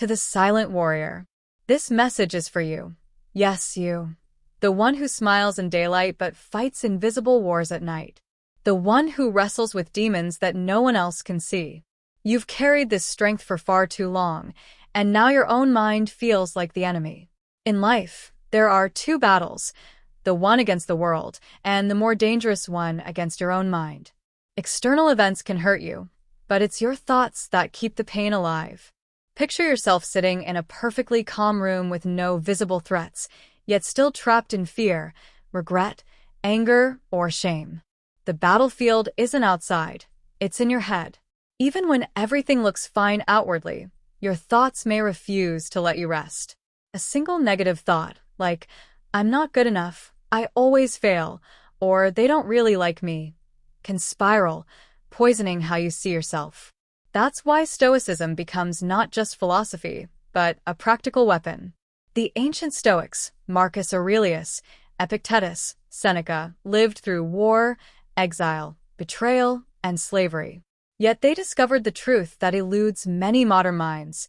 To the silent warrior. This message is for you. Yes, you. The one who smiles in daylight but fights invisible wars at night. The one who wrestles with demons that no one else can see. You've carried this strength for far too long, and now your own mind feels like the enemy. In life, there are two battles, the one against the world, and the more dangerous one against your own mind. External events can hurt you, but it's your thoughts that keep the pain alive. Picture yourself sitting in a perfectly calm room with no visible threats, yet still trapped in fear, regret, anger, or shame. The battlefield isn't outside, it's in your head. Even when everything looks fine outwardly, your thoughts may refuse to let you rest. A single negative thought, like, I'm not good enough, I always fail, or they don't really like me, can spiral, poisoning how you see yourself. That's why Stoicism becomes not just philosophy, but a practical weapon. The ancient Stoics, Marcus Aurelius, Epictetus, Seneca, lived through war, exile, betrayal, and slavery. Yet they discovered the truth that eludes many modern minds.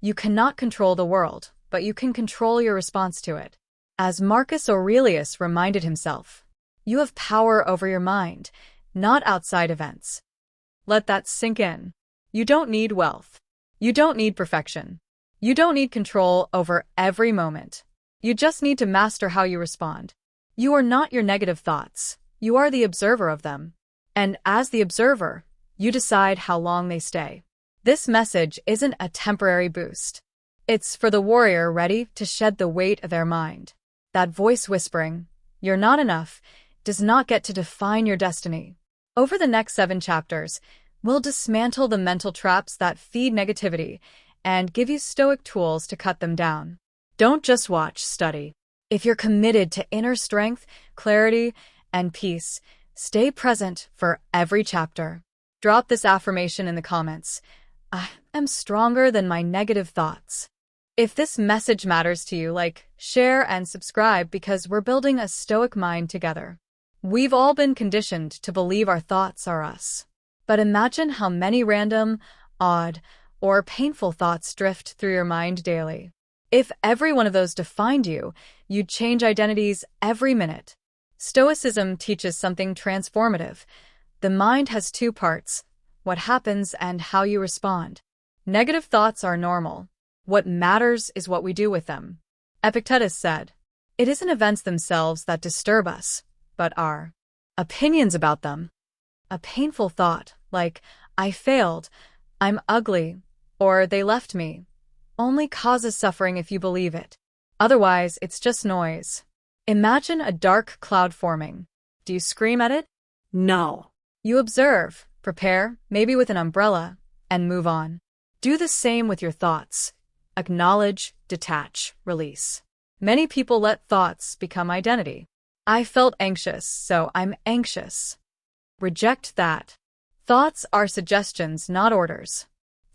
You cannot control the world, but you can control your response to it. As Marcus Aurelius reminded himself, you have power over your mind, not outside events. Let that sink in. You don't need wealth. You don't need perfection. You don't need control over every moment. You just need to master how you respond. You are not your negative thoughts. You are the observer of them. And as the observer, you decide how long they stay. This message isn't a temporary boost. It's for the warrior ready to shed the weight of their mind. That voice whispering, "You're not enough," does not get to define your destiny. Over the next 7 chapters, we'll dismantle the mental traps that feed negativity and give you stoic tools to cut them down. Don't just watch, study. If you're committed to inner strength, clarity, and peace, stay present for every chapter. Drop this affirmation in the comments. I am stronger than my negative thoughts. If this message matters to you, share, and subscribe because we're building a stoic mind together. We've all been conditioned to believe our thoughts are us. But imagine how many random, odd, or painful thoughts drift through your mind daily. If every one of those defined you, you'd change identities every minute. Stoicism teaches something transformative. The mind has 2 parts, what happens and how you respond. Negative thoughts are normal. What matters is what we do with them. Epictetus said, "It isn't events themselves that disturb us, but our opinions about them." A painful thought, like, "I failed," "I'm ugly," or "they left me," only causes suffering if you believe it. Otherwise, it's just noise. Imagine a dark cloud forming. Do you scream at it? No. You observe, prepare, maybe with an umbrella, and move on. Do the same with your thoughts. Acknowledge, detach, release. Many people let thoughts become identity. I felt anxious, so I'm anxious. Reject that. Thoughts are suggestions, not orders.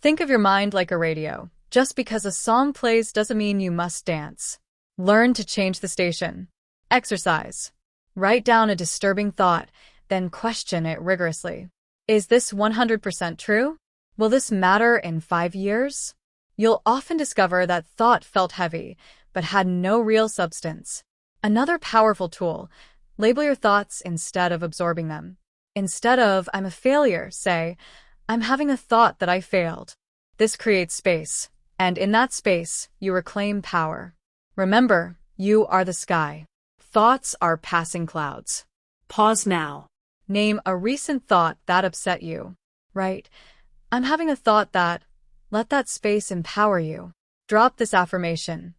Think of your mind like a radio. Just because a song plays doesn't mean you must dance. Learn to change the station. Exercise. Write down a disturbing thought, then question it rigorously. Is this 100% true? Will this matter in 5 years? You'll often discover that thought felt heavy, but had no real substance. Another powerful tool, label your thoughts instead of absorbing them. Instead of, "I'm a failure," say, "I'm having a thought that I failed." This creates space, and in that space, you reclaim power. Remember, you are the sky. Thoughts are passing clouds. Pause now. Name a recent thought that upset you. Write, "I'm having a thought that," let that space empower you. Drop this affirmation.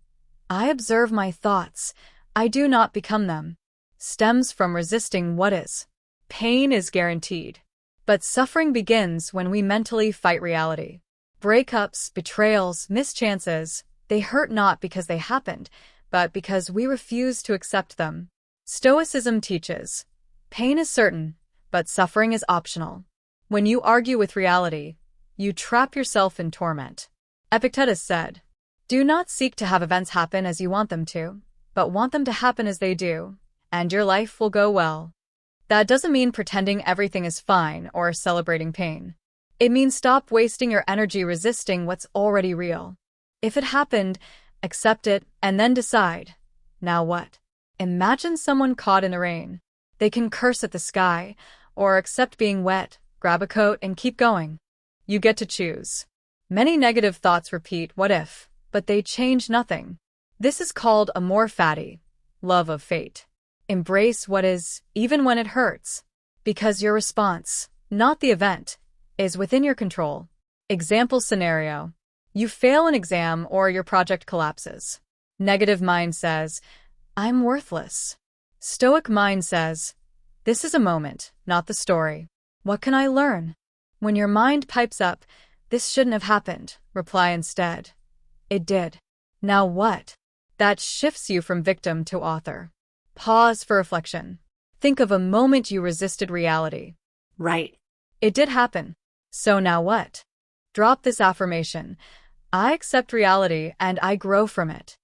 I observe my thoughts. I do not become them. Stems from resisting what is. Pain is guaranteed. But suffering begins when we mentally fight reality. Breakups, betrayals, mischances, they hurt not because they happened, but because we refuse to accept them. Stoicism teaches, pain is certain, but suffering is optional. When you argue with reality, you trap yourself in torment. Epictetus said, "Do not seek to have events happen as you want them to, but want them to happen as they do, and your life will go well." That doesn't mean pretending everything is fine or celebrating pain. It means stop wasting your energy resisting what's already real. If it happened, accept it and then decide. Now what? Imagine someone caught in the rain. They can curse at the sky, or accept being wet, grab a coat, and keep going. You get to choose. Many negative thoughts repeat, what if, but they change nothing. This is called a more fatty love of fate. Embrace what is, even when it hurts, because your response, not the event, is within your control. Example scenario. You fail an exam or your project collapses. Negative mind says, I'm worthless. Stoic mind says, this is a moment, not the story. What can I learn? When your mind pipes up, this shouldn't have happened, reply instead, it did. Now what? That shifts you from victim to author. Pause for reflection. Think of a moment you resisted reality. Right. It did happen. So now what? Drop this affirmation. I accept reality and I grow from it.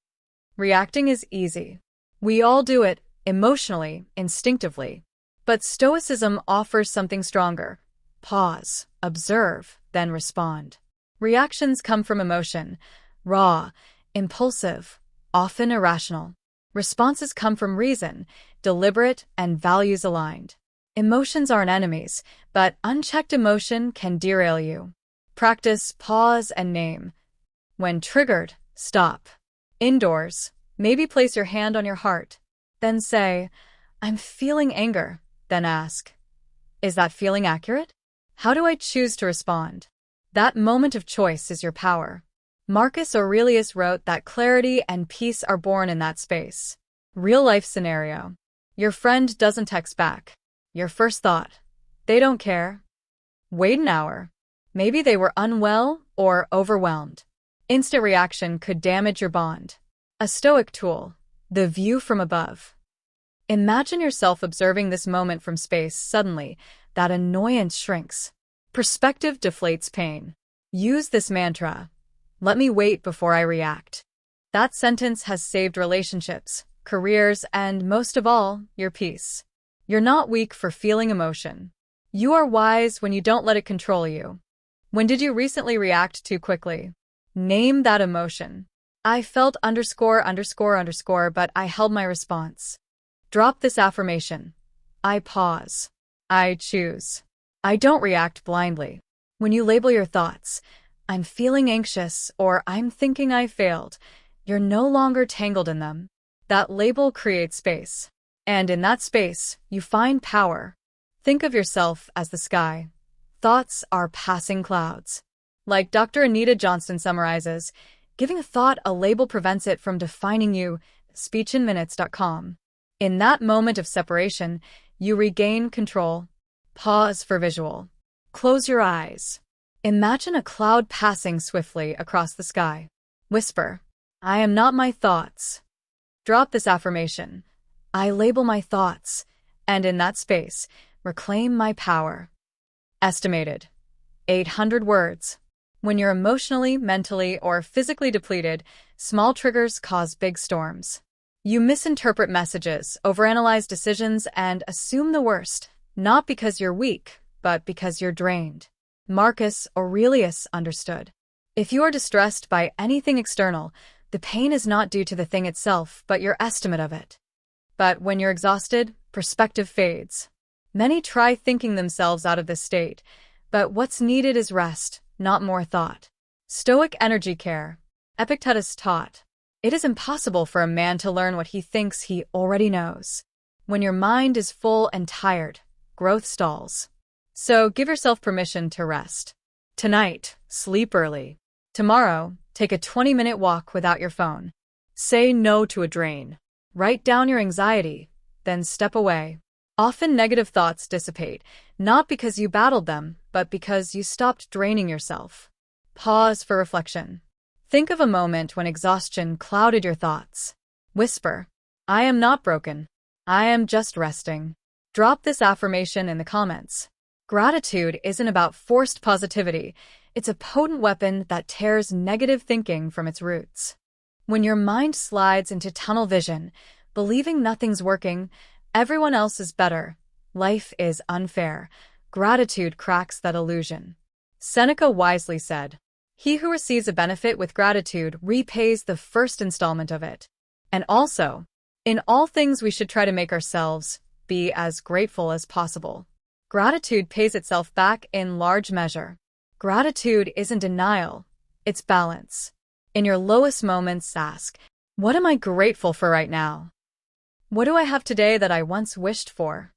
Reacting is easy. We all do it, emotionally, instinctively. But Stoicism offers something stronger. Pause, observe, then respond. Reactions come from emotion, raw, impulsive, often irrational. Responses come from reason, deliberate, and values-aligned. Emotions aren't enemies, but unchecked emotion can derail you. Practice pause and name. When triggered, stop. Indoors, maybe place your hand on your heart. Then say, I'm feeling anger. Then ask, is that feeling accurate? How do I choose to respond? That moment of choice is your power. Marcus Aurelius wrote that clarity and peace are born in that space. Real-life scenario. Your friend doesn't text back. Your first thought, they don't care. Wait an hour. Maybe they were unwell or overwhelmed. Instant reaction could damage your bond. A Stoic tool, the view from above. Imagine yourself observing this moment from space. Suddenly, that annoyance shrinks. Perspective deflates pain. Use this mantra. Let me wait before I react. That sentence has saved relationships, careers, and most of all, your peace. You're not weak for feeling emotion. You are wise when you don't let it control you. When did you recently react too quickly? Name that emotion. I felt ____, but I held my response. Drop this affirmation. I pause. I choose. I don't react blindly. When you label your thoughts, I'm feeling anxious or I'm thinking I failed, you're no longer tangled in them. That label creates space. And in that space, you find power. Think of yourself as the sky. Thoughts are passing clouds. Like Dr. Anita Johnston summarizes, giving a thought a label prevents it from defining you, speechinminutes.com. In that moment of separation, you regain control. Pause for visual. Close your eyes. Imagine a cloud passing swiftly across the sky. Whisper, I am not my thoughts. Drop this affirmation. I label my thoughts, and in that space, reclaim my power. Estimated. 800 words. When you're emotionally, mentally, or physically depleted, small triggers cause big storms. You misinterpret messages, overanalyze decisions, and assume the worst, not because you're weak, but because you're drained. Marcus Aurelius understood. If you are distressed by anything external, the pain is not due to the thing itself, but your estimate of it. But when you're exhausted, perspective fades. Many try thinking themselves out of this state, but what's needed is rest, not more thought. Stoic energy care. Epictetus taught, it is impossible for a man to learn what he thinks he already knows. When your mind is full and tired, growth stalls. So give yourself permission to rest. Tonight, sleep early. Tomorrow, take a 20-minute walk without your phone. Say no to a drain. Write down your anxiety, then step away. Often negative thoughts dissipate, not because you battled them, but because you stopped draining yourself. Pause for reflection. Think of a moment when exhaustion clouded your thoughts. Whisper, I am not broken. I am just resting. Drop this affirmation in the comments. Gratitude isn't about forced positivity. It's a potent weapon that tears negative thinking from its roots. When your mind slides into tunnel vision, believing nothing's working, everyone else is better, life is unfair, gratitude cracks that illusion. Seneca wisely said, He who receives a benefit with gratitude repays the first installment of it. And also, in all things we should try to make ourselves be as grateful as possible. Gratitude pays itself back in large measure. Gratitude isn't denial, it's balance. In your lowest moments, ask, what am I grateful for right now? What do I have today that I once wished for?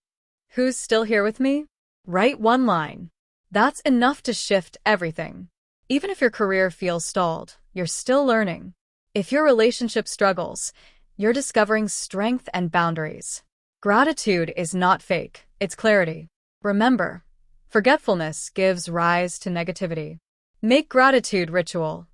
Who's still here with me? Write one line. That's enough to shift everything. Even if your career feels stalled, you're still learning. If your relationship struggles, you're discovering strength and boundaries. Gratitude is not fake, it's clarity. Remember, forgetfulness gives rise to negativity. Make gratitude ritual.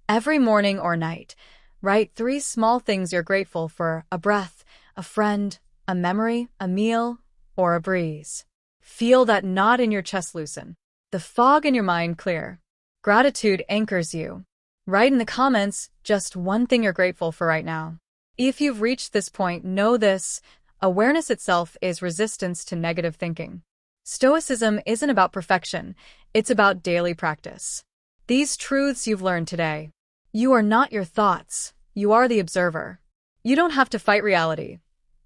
Every morning or night, write 3 small things you're grateful for: a breath, a friend, a memory, a meal, or a breeze. Feel that knot in your chest loosen, the fog in your mind clear. Gratitude anchors you. Write in the comments just one thing you're grateful for right now. If you've reached this point, know this: awareness itself is resistance to negative thinking. Stoicism isn't about perfection, it's about daily practice. These truths you've learned today. You are not your thoughts, you are the observer. You don't have to fight reality.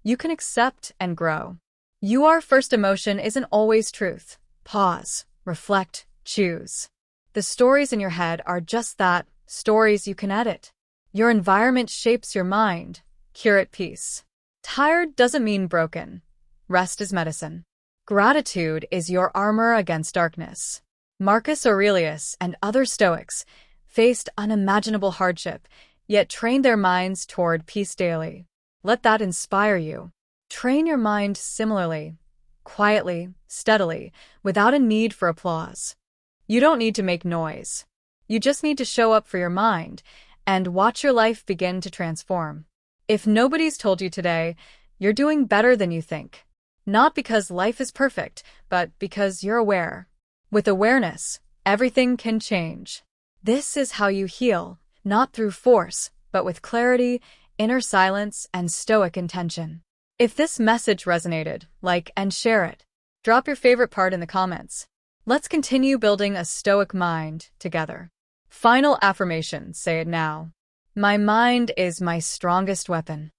You can accept and grow. Your first emotion isn't always truth. Pause, reflect, choose. The stories in your head are just that, stories you can edit. Your environment shapes your mind. Cure at peace. Tired doesn't mean broken. Rest is medicine. Gratitude is your armor against darkness. Marcus Aurelius and other Stoics faced unimaginable hardship, yet trained their minds toward peace daily. Let that inspire you. Train your mind similarly, quietly, steadily, without a need for applause. You don't need to make noise. You just need to show up for your mind and watch your life begin to transform. If nobody's told you today, you're doing better than you think. Not because life is perfect, but because you're aware. With awareness, everything can change. This is how you heal, not through force, but with clarity, inner silence, and stoic intention. If this message resonated, like and share it. Drop your favorite part in the comments. Let's continue building a stoic mind together. Final affirmation, say it now. My mind is my strongest weapon.